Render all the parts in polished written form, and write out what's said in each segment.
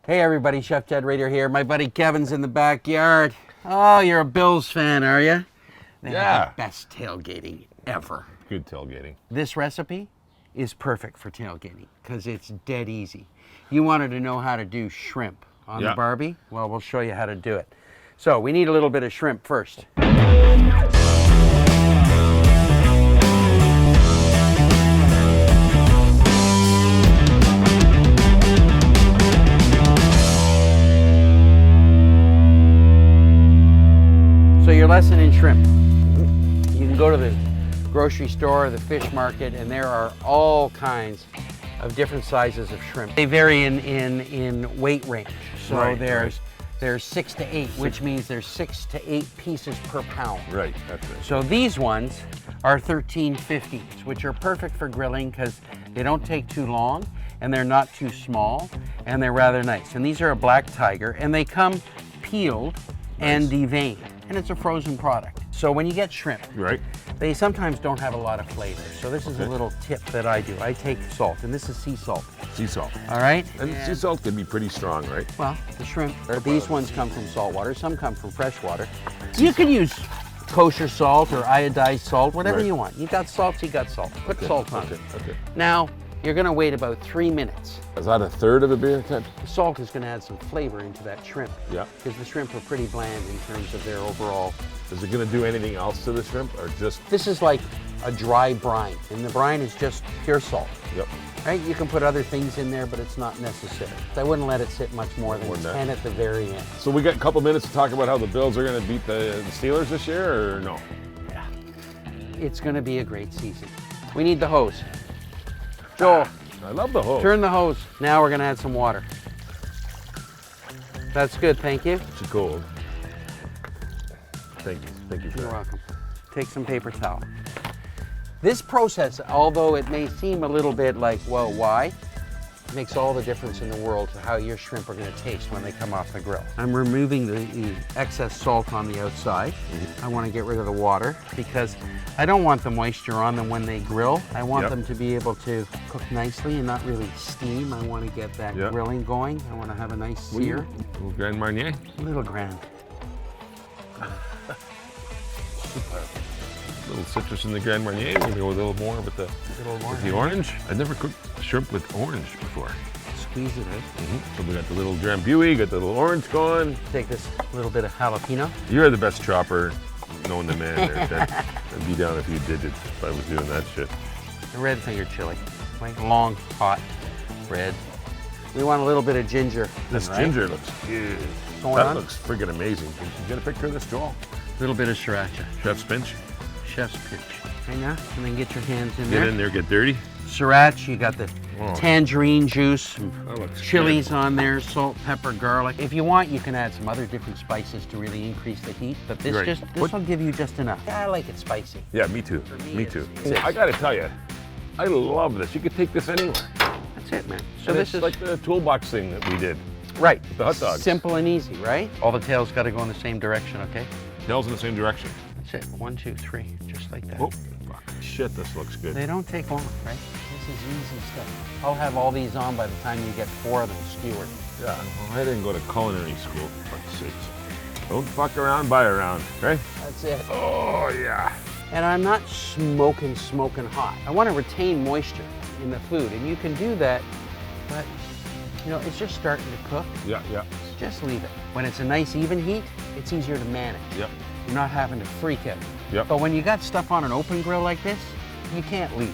Hey everybody, Chef Jed Rader here. My buddy Kevin's in the backyard. Oh, you're a Bills fan, are you? They have the best tailgating ever. Good tailgating. This recipe is perfect for tailgating because it's dead easy. You wanted to know how to do shrimp on the Barbie? Well, we'll show you how to do it. So we need a little bit of shrimp first. So your lesson in shrimp. You can go to the grocery store or the fish market and there are all kinds of different sizes of shrimp. They vary in weight range. So there's 6 to 8, which means there's 6 to 8 pieces per pound. Right, that's it. So these ones are 1350s, which are perfect for grilling because they don't take too long and they're not too small and they're rather nice. And these are a black tiger and they come peeled and deveined, and it's a frozen product. So when you get shrimp, they sometimes don't have a lot of flavor. So this is a little tip that I do. I take salt, and this is sea salt. Sea salt. All right? And sea salt can be pretty strong, right? Well, the shrimp, these ones come from salt water. Some come from fresh water. You can use kosher salt or iodized salt, whatever you want. You got salt, you got salt. Put salt on it. Now, you're gonna wait about 3 minutes. Is that a third of a beer cut? The salt is gonna add some flavor into that shrimp. Yeah. Because the shrimp are pretty bland in terms of their overall. Is it gonna do anything else to the shrimp or just? This is like a dry brine, and the brine is just pure salt. Yep. Right? You can put other things in there, but it's not necessary. I wouldn't let it sit much more than 10 at the very end. So we got a couple minutes to talk about how the Bills are gonna beat the Steelers this year, or no? Yeah. It's gonna be a great season. We need the hose. Joel. I love the hose. Turn the hose. Now we're gonna add some water. That's good, thank you. It's cold. Thank you. You're welcome. Take some paper towel. This process, although it may seem a little bit like, well, why? Makes all the difference in the world to how your shrimp are gonna taste when they come off the grill. I'm removing the excess salt on the outside. I wanna get rid of the water because I don't want the moisture on them when they grill. I want them to be able to cook nicely and not really steam. I wanna get that grilling going. I wanna have a nice sear. Little Grand Marnier? A little grand. A little citrus in the Grand Marnier. We're gonna go with a little more with the orange. I've never cooked shrimp with orange before. Squeeze it out. So we got the little Drambuie, got the little orange going. Take this little bit of jalapeno. You're the best chopper known to man there. I'd be down a few digits if I was doing that shit. The red finger chili. Like long, hot, red. We want a little bit of ginger. This ginger looks good. That looks friggin' amazing. Can you get a picture of this, Joel? A little bit of sriracha. Chef's pinch. Chef's pinch. Right now, and then get your hands in there. Get in there, get dirty. Sriracha, you got the tangerine juice, chilies good. On there, salt, pepper, garlic. If you want, you can add some other different spices to really increase the heat, but this will give you just enough. Yeah, I like it spicy. Yeah, me too. Me too. It's I gotta tell you, I love this. You could take this anywhere. That's it, man. So and this is like the toolbox thing that we did. Right. The hot dogs. Simple and easy, right? All the tails got to go in the same direction, okay? Tails in the same direction. That's it. 1, 2, 3, just like that. Oh, fuck. Shit, this looks good. They don't take long, right? This is easy stuff. I'll have all these on by the time you get 4 of them skewered. Yeah, well, I didn't go to culinary school, for fuck's sakes. Don't fuck around, buy around, right? That's it. Oh, yeah. And I'm not smoking hot. I want to retain moisture in the food, and you can do that, but you know, it's just starting to cook. Yeah. Just leave it. When it's a nice even heat, it's easier to manage. Yep. You're not having to freak out. Yep. But when you got stuff on an open grill like this, you can't leave.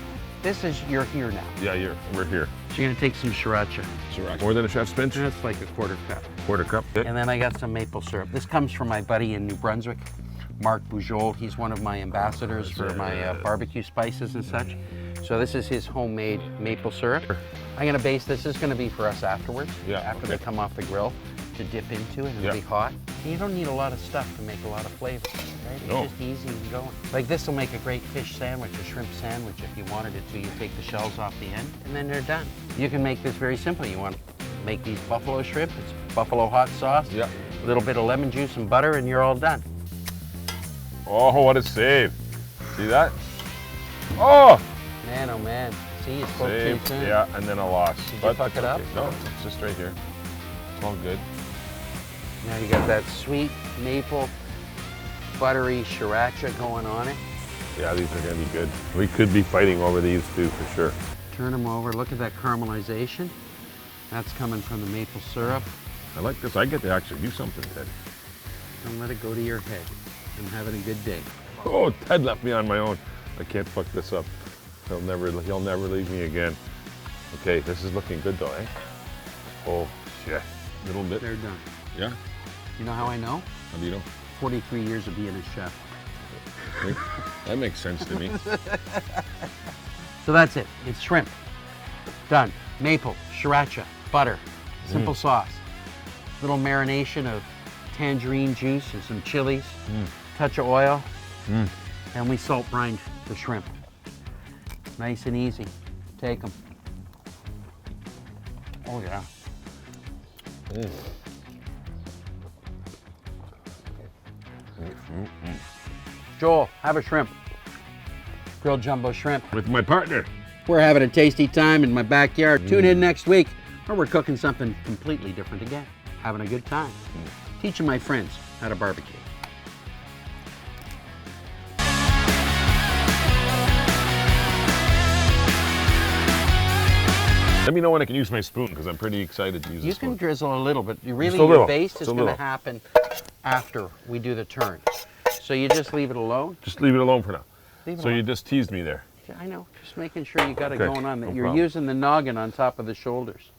You're here now. Yeah, we're here. So you're gonna take some sriracha. More than a chef's pinch? That's like a quarter cup. Quarter cup. And then I got some maple syrup. This comes from my buddy in New Brunswick, Mark Boujol. He's one of my ambassadors for my barbecue spices and such. So this is his homemade maple syrup. I'm gonna base this. This is gonna be for us afterwards. After they come off the grill to dip into it and it'll be hot. And you don't need a lot of stuff to make a lot of flavor, right? It's just easy and going. Like this will make a great fish sandwich, a shrimp sandwich if you wanted it to. You take the shells off the end and then they're done. You can make this very simple. You want to make these buffalo shrimp. It's buffalo hot sauce. Yeah. A little bit of lemon juice and butter and you're all done. Oh, what a save. See that? Oh! Man, oh man. See, you spoke too soon. Yeah, and then a loss. Did you fuck it up? No, it's just right here. It's all good. Now you got that sweet maple, buttery sriracha going on it. Yeah, these are gonna be good. We could be fighting over these too, for sure. Turn them over. Look at that caramelization. That's coming from the maple syrup. I like this. I get to actually do something, Ted. Don't let it go to your head. I'm having a good day. Oh, Ted left me on my own. I can't fuck this up. He'll never leave me again. Okay, this is looking good though, eh? Oh, shit. Little bit. They're done. Yeah? You know how I know? How do you know? 43 years of being a chef. That makes sense to me. So that's it. It's shrimp. Done. Maple, sriracha, butter, simple sauce. Little marination of tangerine juice and some chilies. Touch of oil. And we salt brine the shrimp. Nice and easy. Take them. Oh yeah. Joel, have a shrimp. Grilled jumbo shrimp. With my partner. We're having a tasty time in my backyard. Tune in next week where we're cooking something completely different again. Having a good time. Teaching my friends how to barbecue. Let me know when I can use my spoon, because I'm pretty excited to use You this can one. drizzle a little, but really Just a your little. base Just is a going to little. happen after we do the turn. So you just leave it alone. Just leave it alone for now. Leave it So you alone. just teased me there. I know, just making sure you got it Okay, going on, that no you're problem. using the noggin on top of the shoulders.